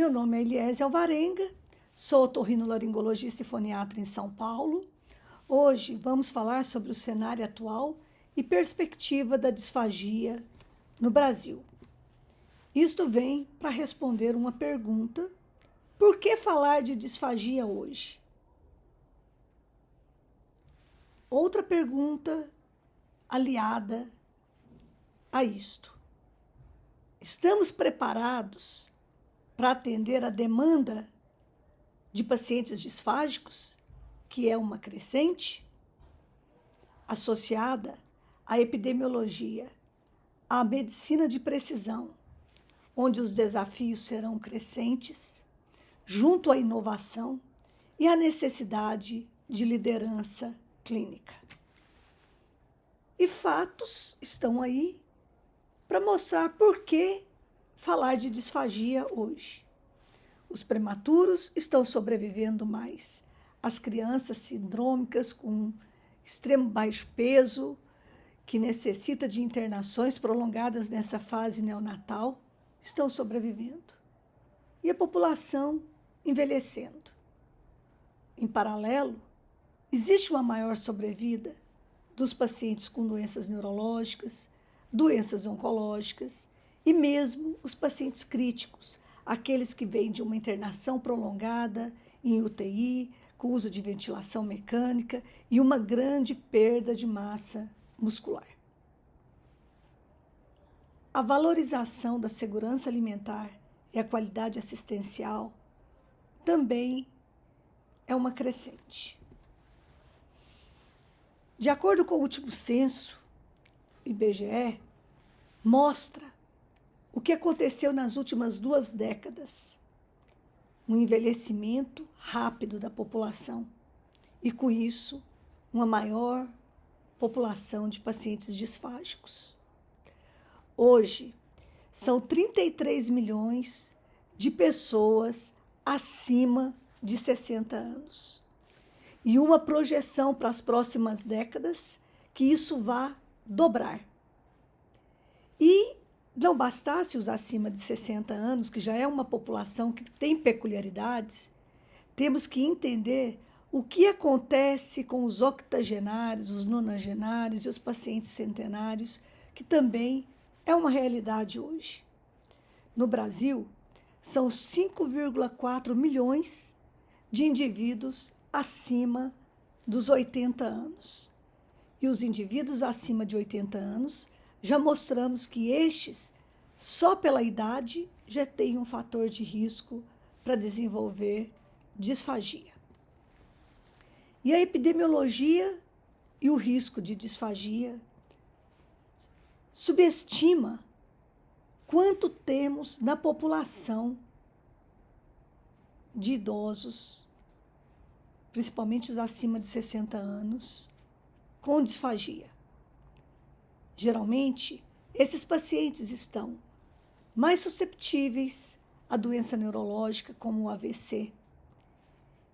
Meu nome é Eliésia Alvarenga, sou otorrinolaringologista e foniatra em São Paulo. Hoje vamos falar sobre o cenário atual e perspectiva da disfagia no Brasil. Isto vem para responder uma pergunta: por que falar de disfagia hoje? Outra pergunta aliada a isto: estamos preparados para atender a demanda de pacientes disfágicos, que é uma crescente, associada à epidemiologia, à medicina de precisão, onde os desafios serão crescentes, junto à inovação e à necessidade de liderança clínica. E fatos estão aí para mostrar por que falar de disfagia hoje. Os prematuros estão sobrevivendo mais. As crianças sindrômicas com extremo baixo peso, que necessita de internações prolongadas nessa fase neonatal, estão sobrevivendo. E a população envelhecendo. Em paralelo, existe uma maior sobrevida dos pacientes com doenças neurológicas, doenças oncológicas e mesmo os pacientes críticos, aqueles que vêm de uma internação prolongada em UTI, com uso de ventilação mecânica e uma grande perda de massa muscular. A valorização da segurança alimentar e a qualidade assistencial também é uma crescente. De acordo com o último censo, IBGE mostra o que aconteceu nas últimas 2 décadas. Um envelhecimento rápido da população e, com isso, uma maior população de pacientes disfágicos. Hoje, são 33 milhões de pessoas acima de 60 anos. E uma projeção para as próximas décadas que isso vá dobrar. E não bastasse os acima de 60 anos, que já é uma população que tem peculiaridades, temos que entender o que acontece com os octogenários, os nonagenários e os pacientes centenários, que também é uma realidade hoje. No Brasil, são 5,4 milhões de indivíduos acima dos 80 anos. E os indivíduos acima de 80 anos, já mostramos que estes, só pela idade, já têm um fator de risco para desenvolver disfagia. E a epidemiologia e o risco de disfagia subestima quanto temos na população de idosos, principalmente os acima de 60 anos, com disfagia. Geralmente, esses pacientes estão mais susceptíveis à doença neurológica, como o AVC.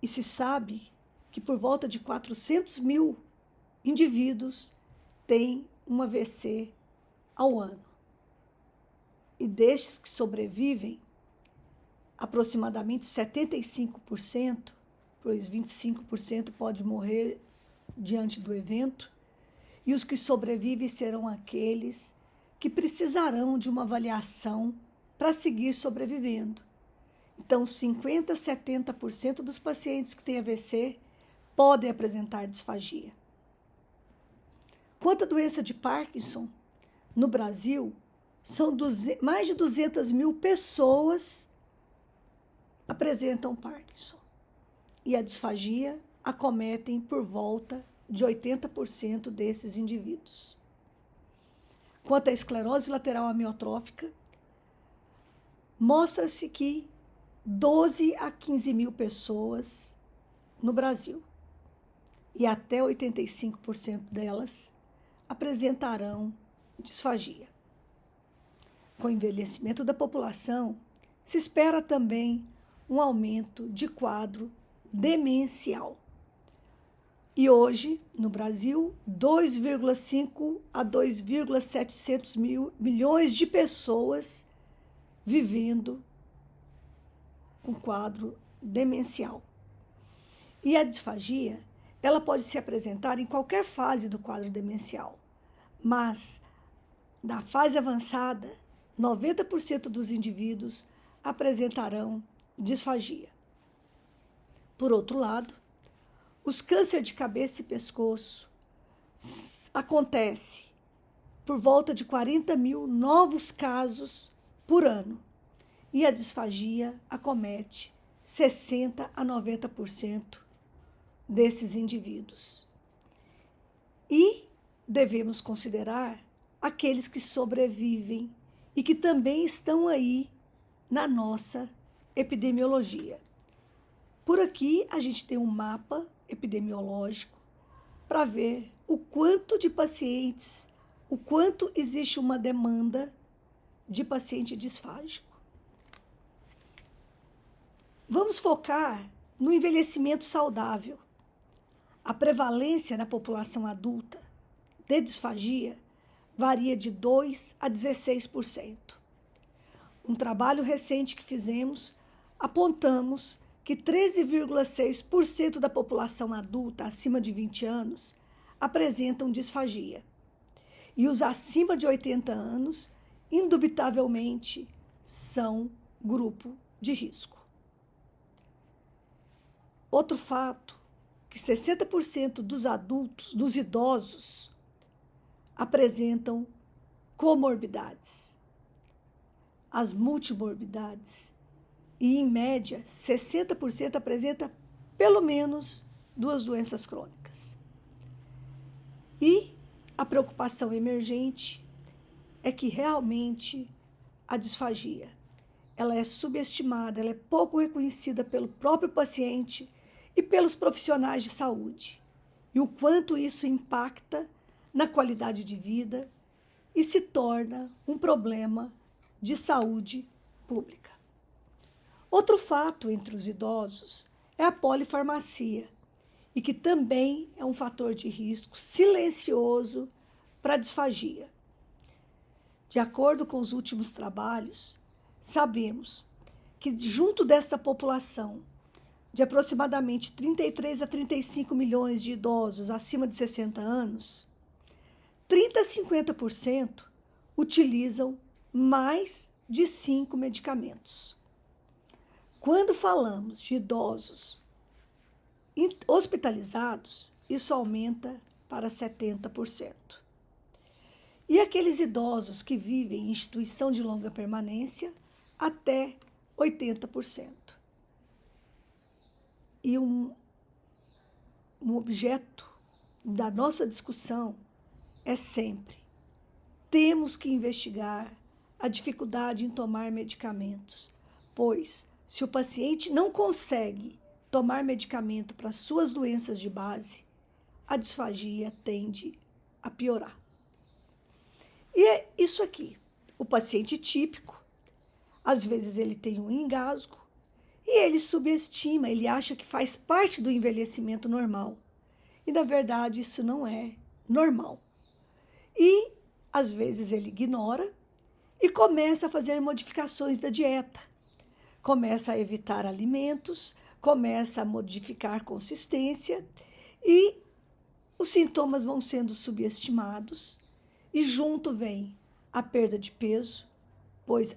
E se sabe que por volta de 400 mil indivíduos têm um AVC ao ano. E destes que sobrevivem, aproximadamente 75%, pois 25% pode morrer diante do evento, e os que sobrevivem serão aqueles que precisarão de uma avaliação para seguir sobrevivendo. Então, 50% a 70% dos pacientes que têm AVC podem apresentar disfagia. Quanto à doença de Parkinson, no Brasil, são mais de 200 mil pessoas apresentam Parkinson. E a disfagia acometem por volta de 80% desses indivíduos. Quanto à esclerose lateral amiotrófica, mostra-se que 12 a 15 mil pessoas no Brasil, e até 85% delas apresentarão disfagia. Com o envelhecimento da população, se espera também um aumento de quadro demencial. E hoje, no Brasil, 2,5 a 2,7 milhões de pessoas vivendo com quadro demencial. E a disfagia, ela pode se apresentar em qualquer fase do quadro demencial, mas na fase avançada, 90% dos indivíduos apresentarão disfagia. Por outro lado, os cânceres de cabeça e pescoço acontecem por volta de 40 mil novos casos por ano, e a disfagia acomete 60 a 90% desses indivíduos. E devemos considerar aqueles que sobrevivem e que também estão aí na nossa epidemiologia. Por aqui a gente tem um mapa epidemiológico para ver o quanto de pacientes, o quanto existe uma demanda de paciente disfágico. Vamos focar no envelhecimento saudável. A prevalência na população adulta de disfagia varia de 2% a 16%. Um trabalho recente que fizemos, apontamos que 13,6% da população adulta acima de 20 anos apresentam disfagia. E os acima de 80 anos, indubitavelmente, são grupo de risco. Outro fato, que 60% dos adultos, dos idosos, apresentam comorbidades, as multimorbidades. E, em média, 60% apresenta pelo menos 2 doenças crônicas. E a preocupação emergente é que realmente a disfagia, ela é subestimada, ela é pouco reconhecida pelo próprio paciente e pelos profissionais de saúde. E o quanto isso impacta na qualidade de vida e se torna um problema de saúde pública. Outro fato entre os idosos é a polifarmacia, e que também é um fator de risco silencioso para a disfagia. De acordo com os últimos trabalhos, sabemos que junto dessa população de aproximadamente 33 a 35 milhões de idosos acima de 60 anos, 30 a 50% utilizam mais de 5 medicamentos. Quando falamos de idosos hospitalizados, isso aumenta para 70%. E aqueles idosos que vivem em instituição de longa permanência, até 80%. E um objeto da nossa discussão é sempre: temos que investigar a dificuldade em tomar medicamentos, pois se o paciente não consegue tomar medicamento para suas doenças de base, a disfagia tende a piorar. E é isso aqui. O paciente típico, às vezes ele tem um engasgo e ele subestima, ele acha que faz parte do envelhecimento normal. E, na verdade, isso não é normal. E, às vezes, ele ignora e começa a fazer modificações da dieta. Começa a evitar alimentos, começa a modificar consistência e os sintomas vão sendo subestimados e junto vem a perda de peso, pois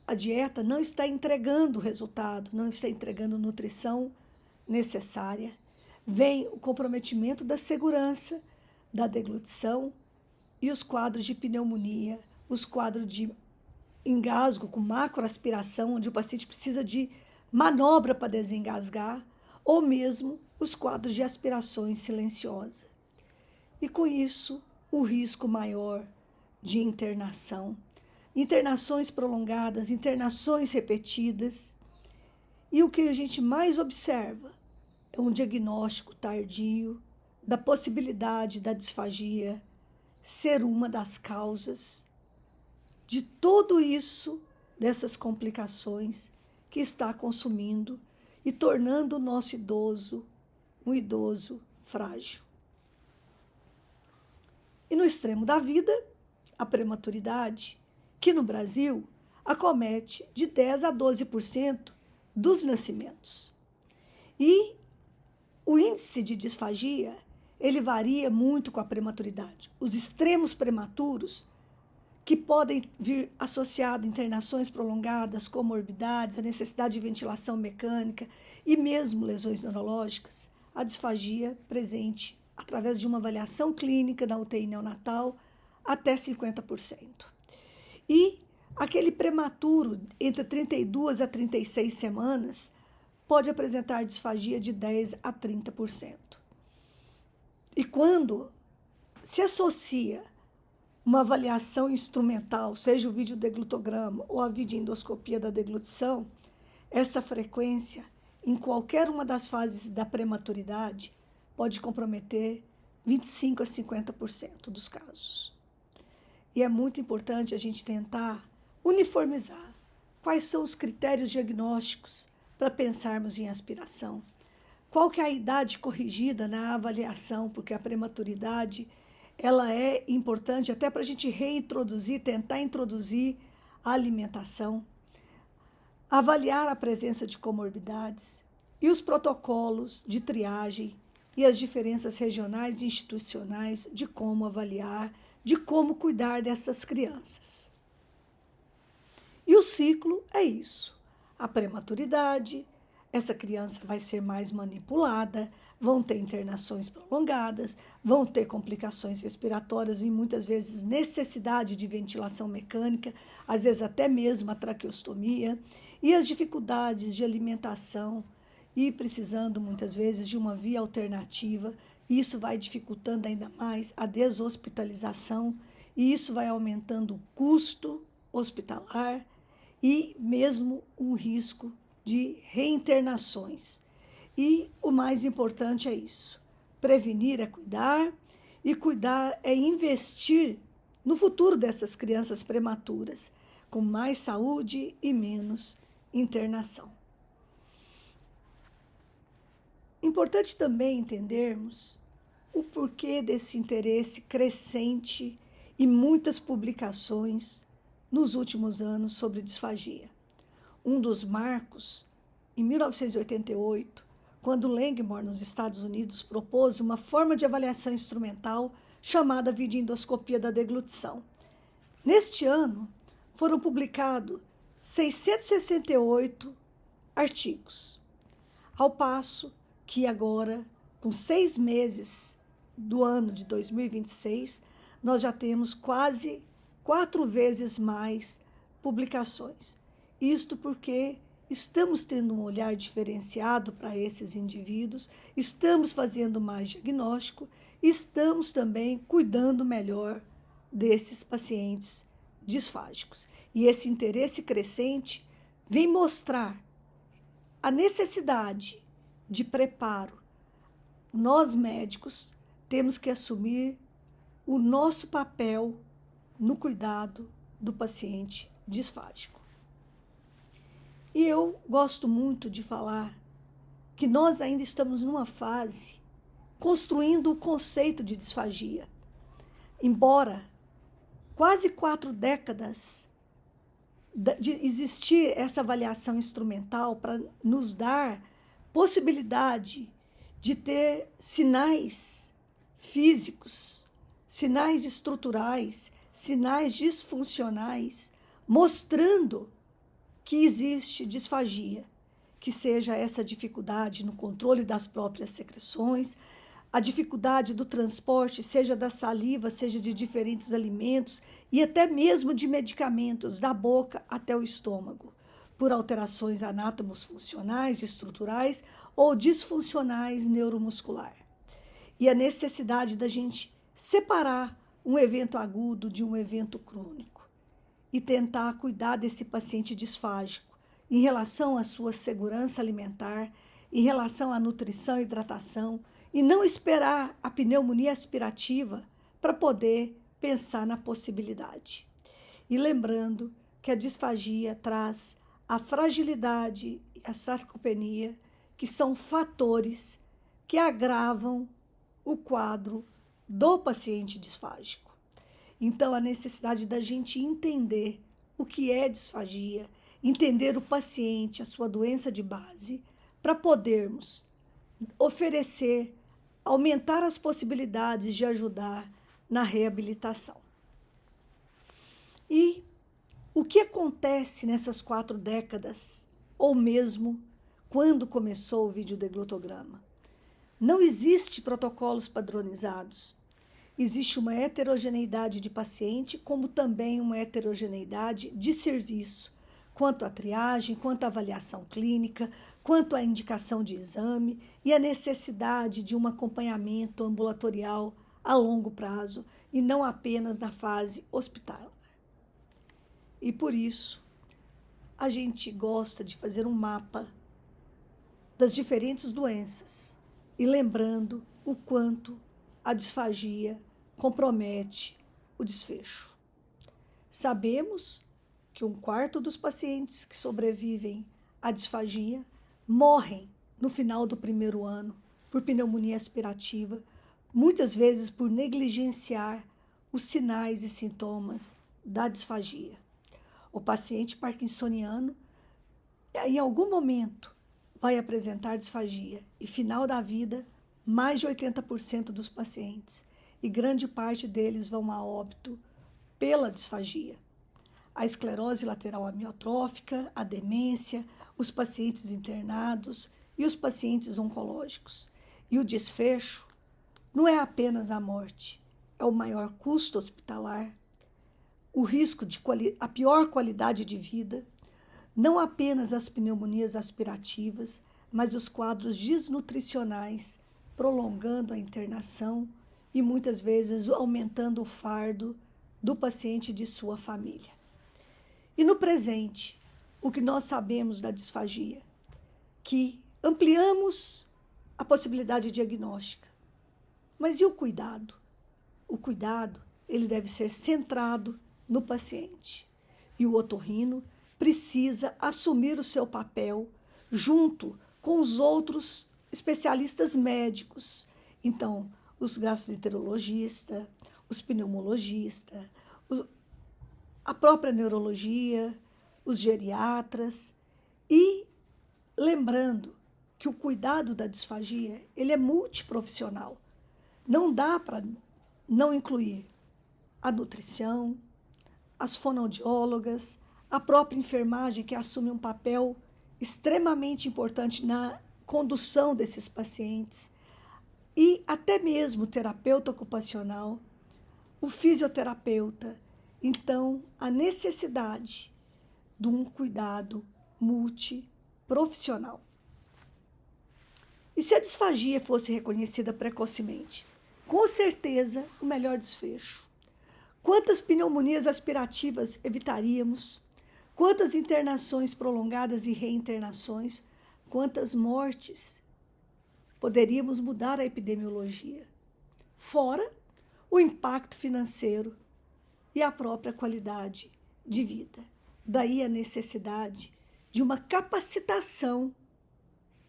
a dieta não está entregando o resultado, não está entregando nutrição necessária. Vem o comprometimento da segurança, da deglutição e os quadros de pneumonia, os quadros de engasgo com macroaspiração, onde o paciente precisa de manobra para desengasgar, ou mesmo os quadros de aspirações silenciosa. E com isso, o risco maior de internação, internações prolongadas, internações repetidas. E o que a gente mais observa é um diagnóstico tardio da possibilidade da disfagia ser uma das causas de tudo isso, dessas complicações que está consumindo e tornando o nosso idoso um idoso frágil. E no extremo da vida, a prematuridade, que no Brasil acomete de 10 a 12% dos nascimentos. E o índice de disfagia, ele varia muito com a prematuridade. Os extremos prematuros, que podem vir associados a internações prolongadas, comorbidades, a necessidade de ventilação mecânica e mesmo lesões neurológicas, a disfagia presente através de uma avaliação clínica na UTI neonatal até 50%. E aquele prematuro entre 32 a 36 semanas pode apresentar disfagia de 10 a 30%. E quando se associa uma avaliação instrumental, seja o videodeglutograma ou a videoendoscopia da deglutição, essa frequência, em qualquer uma das fases da prematuridade, pode comprometer 25 a 50% dos casos. E é muito importante a gente tentar uniformizar quais são os critérios diagnósticos para pensarmos em aspiração. Qual que é a idade corrigida na avaliação, porque a prematuridade ela é importante até para a gente reintroduzir, tentar introduzir a alimentação, avaliar a presença de comorbidades e os protocolos de triagem e as diferenças regionais e institucionais de como avaliar, de como cuidar dessas crianças. E o ciclo é isso. A prematuridade, essa criança vai ser mais manipulada, vão ter internações prolongadas, vão ter complicações respiratórias e muitas vezes necessidade de ventilação mecânica, às vezes até mesmo a traqueostomia, e as dificuldades de alimentação e precisando muitas vezes de uma via alternativa. Isso vai dificultando ainda mais a deshospitalização e isso vai aumentando o custo hospitalar e mesmo um risco de reinternações. E o mais importante é isso: prevenir é cuidar, e cuidar é investir no futuro dessas crianças prematuras, com mais saúde e menos internação. Importante também entendermos o porquê desse interesse crescente e muitas publicações nos últimos anos sobre disfagia. Um dos marcos, em 1988, quando Langmore, nos Estados Unidos, propôs uma forma de avaliação instrumental chamada videoendoscopia da deglutição. Neste ano, foram publicados 668 artigos, ao passo que agora, com 6 meses do ano de 2026, nós já temos quase 4 vezes mais publicações. Isto porque estamos tendo um olhar diferenciado para esses indivíduos, estamos fazendo mais diagnóstico, estamos também cuidando melhor desses pacientes disfágicos. E esse interesse crescente vem mostrar a necessidade de preparo. Nós, médicos, temos que assumir o nosso papel no cuidado do paciente disfágico. E eu gosto muito de falar que nós ainda estamos numa fase construindo o conceito de disfagia. Embora quase 4 décadas de existir essa avaliação instrumental para nos dar possibilidade de ter sinais físicos, sinais estruturais, sinais disfuncionais, mostrando que existe disfagia, que seja essa dificuldade no controle das próprias secreções, a dificuldade do transporte, seja da saliva, seja de diferentes alimentos e até mesmo de medicamentos, da boca até o estômago, por alterações anátomos funcionais, estruturais ou disfuncionais neuromuscular. E a necessidade da gente separar um evento agudo de um evento crônico e tentar cuidar desse paciente disfágico em relação à sua segurança alimentar, em relação à nutrição e hidratação, e não esperar a pneumonia aspirativa para poder pensar na possibilidade. E lembrando que a disfagia traz a fragilidade e a sarcopenia, que são fatores que agravam o quadro do paciente disfágico. Então, a necessidade da gente entender o que é disfagia entender o paciente, a sua doença de base, para podermos oferecer, aumentar as possibilidades de ajudar na reabilitação. E o que acontece nessas 4 décadas, ou mesmo quando começou o videodeglutograma? Não existe protocolos padronizados. Existe uma heterogeneidade de paciente, como também uma heterogeneidade de serviço, quanto à triagem, quanto à avaliação clínica, quanto à indicação de exame e a necessidade de um acompanhamento ambulatorial a longo prazo e não apenas na fase hospitalar. E por isso, a gente gosta de fazer um mapa das diferentes doenças e lembrando o quanto a disfagia compromete o desfecho. Sabemos que 1/4 dos pacientes que sobrevivem à disfagia morrem no final do 1º ano por pneumonia aspirativa, muitas vezes por negligenciar os sinais e sintomas da disfagia. O paciente parkinsoniano, em algum momento, vai apresentar disfagia e, final da vida, mais de 80% dos pacientes, e grande parte deles vão a óbito pela disfagia. A esclerose lateral amiotrófica, a demência, os pacientes internados e os pacientes oncológicos. E o desfecho não é apenas a morte, é o maior custo hospitalar, o risco de a pior qualidade de vida, não apenas as pneumonias aspirativas, mas os quadros desnutricionais, prolongando a internação e muitas vezes aumentando o fardo do paciente e de sua família. E no presente, o que nós sabemos da disfagia? Que ampliamos a possibilidade diagnóstica. Mas e o cuidado? O cuidado, ele deve ser centrado no paciente. E o otorrino precisa assumir o seu papel junto com os outros especialistas médicos. Então, os gastroenterologistas, os pneumologistas, a própria neurologia, os geriatras. E lembrando que o cuidado da disfagia, ele é multiprofissional. Não dá para não incluir a nutrição, as fonoaudiólogas, a própria enfermagem, que assume um papel extremamente importante na condução desses pacientes, e até mesmo o terapeuta ocupacional, o fisioterapeuta. Então, a necessidade de um cuidado multiprofissional. E se a disfagia fosse reconhecida precocemente? Com certeza, o melhor desfecho. Quantas pneumonias aspirativas evitaríamos? Quantas internações prolongadas e reinternações? Quantas mortes? Poderíamos mudar a epidemiologia. Fora o impacto financeiro e a própria qualidade de vida. Daí a necessidade de uma capacitação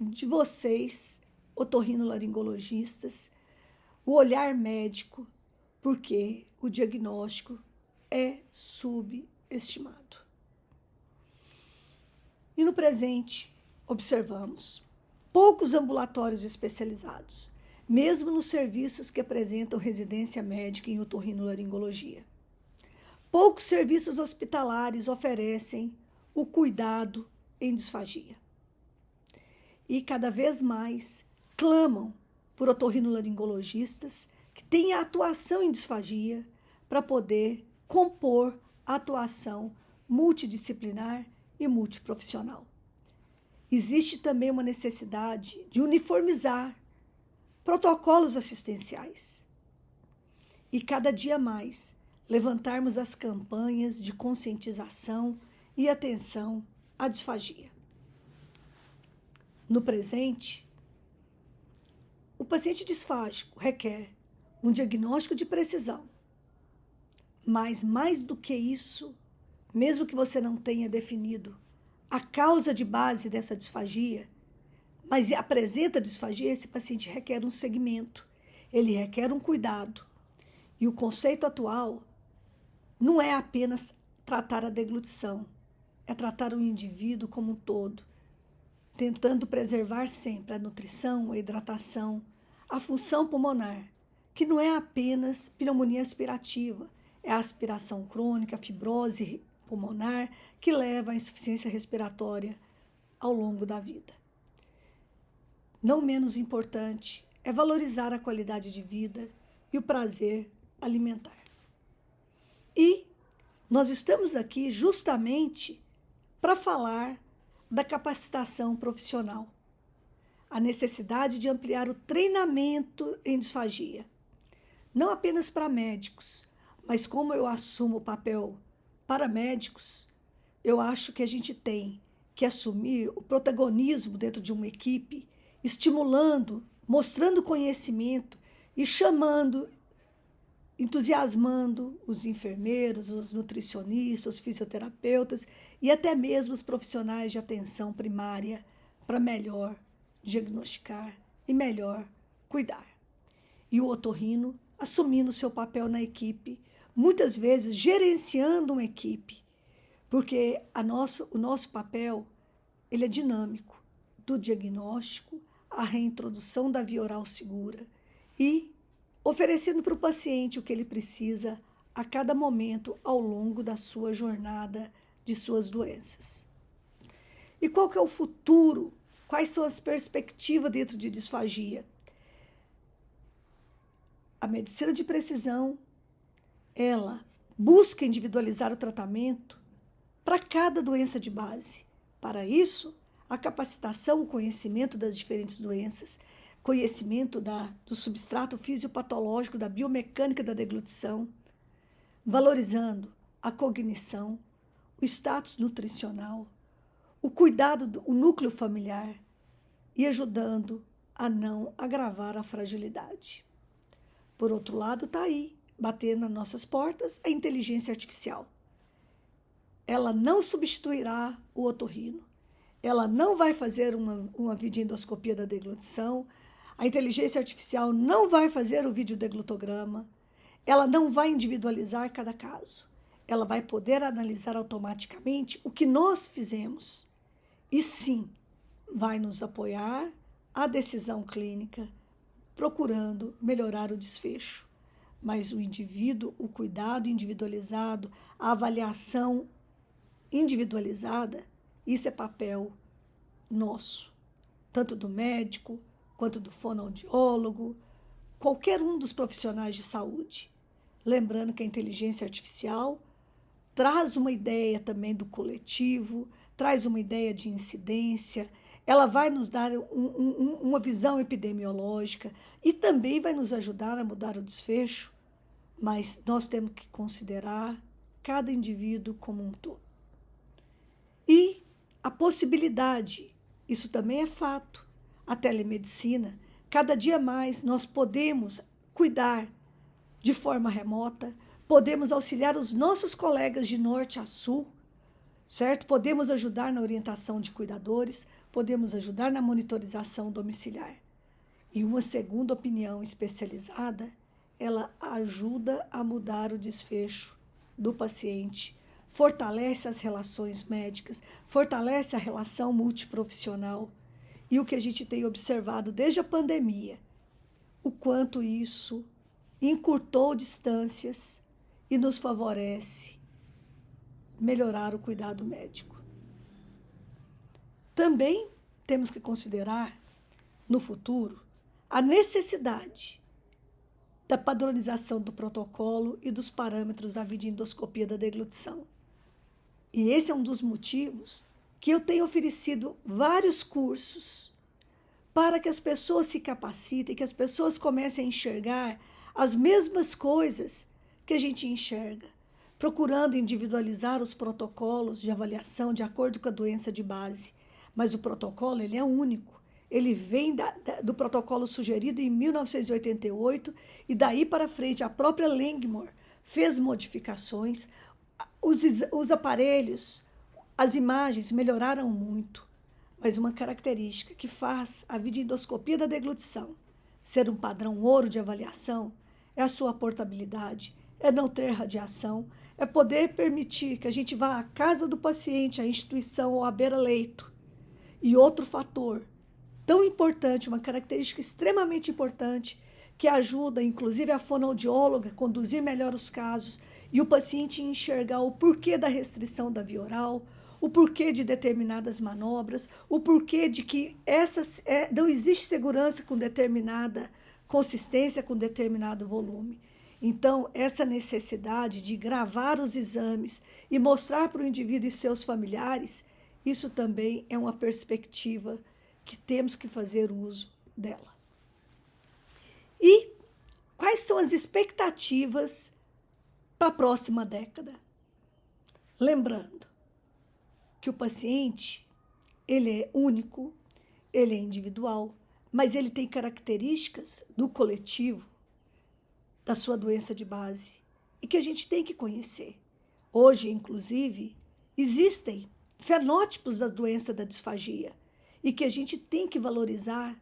de vocês, otorrinolaringologistas, o olhar médico, porque o diagnóstico é subestimado. E no presente, observamos poucos ambulatórios especializados, mesmo nos serviços que apresentam residência médica em otorrinolaringologia. Poucos serviços hospitalares oferecem o cuidado em disfagia. E cada vez mais clamam por otorrinolaringologistas que tenham atuação em disfagia para poder compor a atuação multidisciplinar e multiprofissional. Existe também uma necessidade de uniformizar protocolos assistenciais e cada dia mais levantarmos as campanhas de conscientização e atenção à disfagia. No presente, o paciente disfágico requer um diagnóstico de precisão, mas mais do que isso, mesmo que você não tenha definido a causa de base dessa disfagia, mas apresenta disfagia, esse paciente requer um segmento, ele requer um cuidado. E o conceito atual não é apenas tratar a deglutição, é tratar o indivíduo como um todo, tentando preservar sempre a nutrição, a hidratação, a função pulmonar, que não é apenas pneumonia aspirativa, é a aspiração crônica, a fibrose pulmonar, que leva à insuficiência respiratória ao longo da vida. Não menos importante é valorizar a qualidade de vida e o prazer alimentar. E nós estamos aqui justamente para falar da capacitação profissional, a necessidade de ampliar o treinamento em disfagia, não apenas para médicos, mas como eu assumo o papel para médicos, eu acho que a gente tem que assumir o protagonismo dentro de uma equipe, estimulando, mostrando conhecimento e chamando, entusiasmando os enfermeiros, os nutricionistas, os fisioterapeutas e até mesmo os profissionais de atenção primária para melhor diagnosticar e melhor cuidar. E o otorrino assumindo seu papel na equipe, muitas vezes gerenciando uma equipe, porque o nosso papel ele é dinâmico, do diagnóstico à reintrodução da via oral segura e oferecendo para o paciente o que ele precisa a cada momento ao longo da sua jornada de suas doenças. E qual que é o futuro? Quais são as perspectivas dentro de disfagia? A medicina de precisão, ela busca individualizar o tratamento para cada doença de base. Para isso, a capacitação, o conhecimento das diferentes doenças, conhecimento do substrato fisiopatológico, da biomecânica da deglutição, valorizando a cognição, o status nutricional, o cuidado, o núcleo familiar e ajudando a não agravar a fragilidade. Por outro lado, está aí, batendo nas nossas portas, a inteligência artificial. Ela não substituirá o otorrino. Ela não vai fazer uma videoendoscopia da deglutição. A inteligência artificial não vai fazer o videodeglutograma. Ela não vai individualizar cada caso. Ela vai poder analisar automaticamente o que nós fizemos. E sim, vai nos apoiar à decisão clínica, procurando melhorar o desfecho. Mas o indivíduo, o cuidado individualizado, a avaliação individualizada, isso é papel nosso, tanto do médico, quanto do fonoaudiólogo, qualquer um dos profissionais de saúde. Lembrando que a inteligência artificial traz uma ideia também do coletivo, traz uma ideia de incidência, ela vai nos dar uma visão epidemiológica e também vai nos ajudar a mudar o desfecho, mas nós temos que considerar cada indivíduo como um todo. E a possibilidade, isso também é fato, a telemedicina, cada dia mais nós podemos cuidar de forma remota, podemos auxiliar os nossos colegas de norte a sul, certo? Podemos ajudar na orientação de cuidadores, podemos ajudar na monitorização domiciliar. E uma segunda opinião especializada, ela ajuda a mudar o desfecho do paciente, fortalece as relações médicas, fortalece a relação multiprofissional. E o que a gente tem observado desde a pandemia, o quanto isso encurtou distâncias e nos favorece melhorar o cuidado médico. Também temos que considerar, no futuro, a necessidade da padronização do protocolo e dos parâmetros da videoendoscopia da deglutição. E esse é um dos motivos que eu tenho oferecido vários cursos para que as pessoas se capacitem, que as pessoas comecem a enxergar as mesmas coisas que a gente enxerga, procurando individualizar os protocolos de avaliação de acordo com a doença de base. Mas o protocolo ele é único. Ele vem do protocolo sugerido em 1988 e daí para frente a própria Langmore fez modificações. Os aparelhos, as imagens melhoraram muito, mas uma característica que faz a videoendoscopia da deglutição ser um padrão ouro de avaliação é a sua portabilidade, é não ter radiação, é poder permitir que a gente vá à casa do paciente, à instituição ou à beira-leito. E outro fator tão importante, uma característica extremamente importante, que ajuda, inclusive, a fonoaudióloga a conduzir melhor os casos e o paciente enxergar o porquê da restrição da via oral, o porquê de determinadas manobras, o porquê de que não existe segurança com determinada consistência, com determinado volume. Então, essa necessidade de gravar os exames e mostrar para o indivíduo e seus familiares, isso também é uma perspectiva que temos que fazer uso dela. E quais são as expectativas para a próxima década? Lembrando que o paciente, ele é único, ele é individual, mas ele tem características do coletivo, da sua doença de base, e que a gente tem que conhecer. Hoje, inclusive, existem fenótipos da doença da disfagia, e que a gente tem que valorizar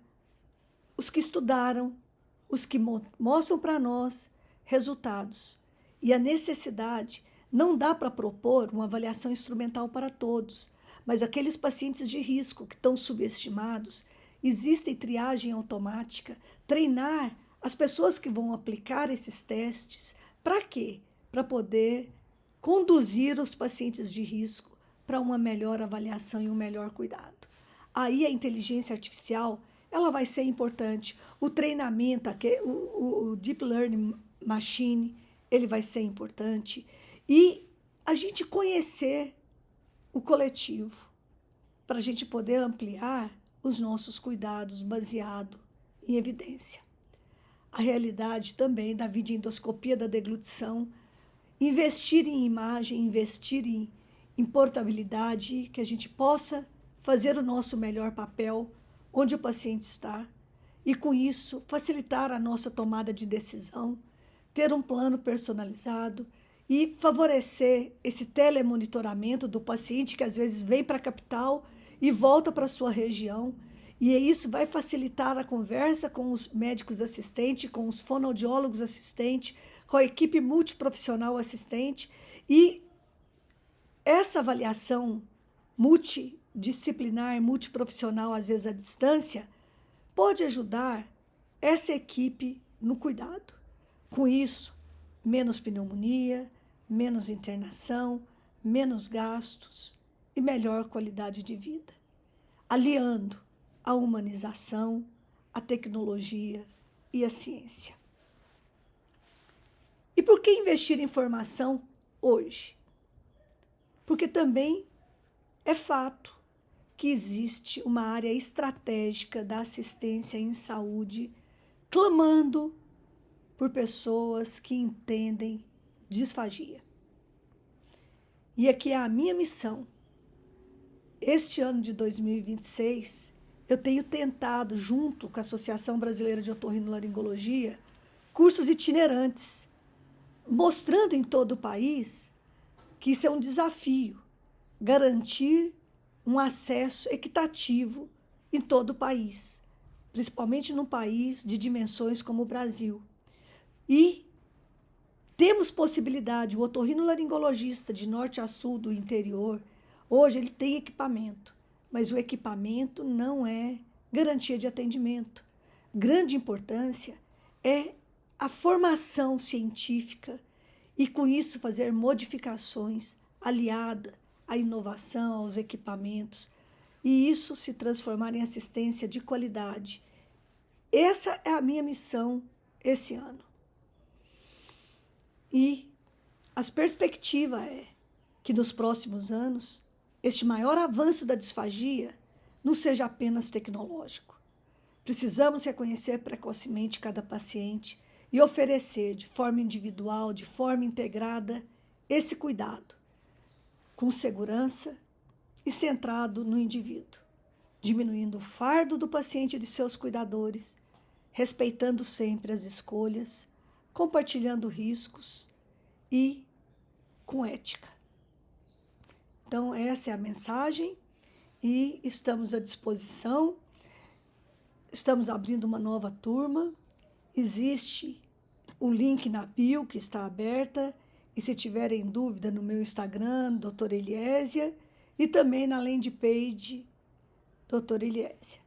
os que estudaram, os que mostram para nós resultados. E a necessidade, não dá para propor uma avaliação instrumental para todos, mas aqueles pacientes de risco que estão subestimados, existe triagem automática, treinar as pessoas que vão aplicar esses testes. Para quê? Para poder conduzir os pacientes de risco para uma melhor avaliação e um melhor cuidado. Aí a inteligência artificial, ela vai ser importante. O treinamento, o Deep Learning Machine, ele vai ser importante. E a gente conhecer o coletivo, para a gente poder ampliar os nossos cuidados baseado em evidência. A realidade também da videoendoscopia da deglutição, investir em imagem, investir em portabilidade, que a gente possa fazer o nosso melhor papel onde o paciente está e, com isso, facilitar a nossa tomada de decisão, ter um plano personalizado e favorecer esse telemonitoramento do paciente que às vezes vem para a capital e volta para a sua região. E isso vai facilitar a conversa com os médicos assistentes, com os fonoaudiólogos assistentes, com a equipe multiprofissional assistente. E essa avaliação multidisciplinar, multiprofissional, às vezes à distância, pode ajudar essa equipe no cuidado. Com isso, menos pneumonia, menos internação, menos gastos e melhor qualidade de vida, aliando a humanização, a tecnologia e a ciência. E por que investir em formação hoje? Porque também é fato que existe uma área estratégica da assistência em saúde clamando por pessoas que entendem disfagia. E aqui é a minha missão. Este ano de 2026, eu tenho tentado, junto com a Associação Brasileira de Otorrinolaringologia, cursos itinerantes, mostrando em todo o país que isso é um desafio, garantir um acesso equitativo em todo o país, principalmente num país de dimensões como o Brasil. E temos possibilidade, o otorrinolaringologista de norte a sul do interior, hoje ele tem equipamento, mas o equipamento não é garantia de atendimento. Grande importância é a formação científica e, com isso, fazer modificações aliada à inovação, aos equipamentos, e isso se transformar em assistência de qualidade. Essa é a minha missão esse ano. E a perspectiva é que nos próximos anos, este maior avanço da disfagia não seja apenas tecnológico. Precisamos reconhecer precocemente cada paciente e oferecer de forma individual, de forma integrada, esse cuidado, com segurança e centrado no indivíduo, diminuindo o fardo do paciente e de seus cuidadores, respeitando sempre as escolhas, compartilhando riscos e com ética. Então, essa é a mensagem e estamos à disposição. Estamos abrindo uma nova turma. Existe o link na bio que está aberta, e se tiverem dúvida no meu Instagram, doutora Eliésia, e também na landing page doutora Eliésia.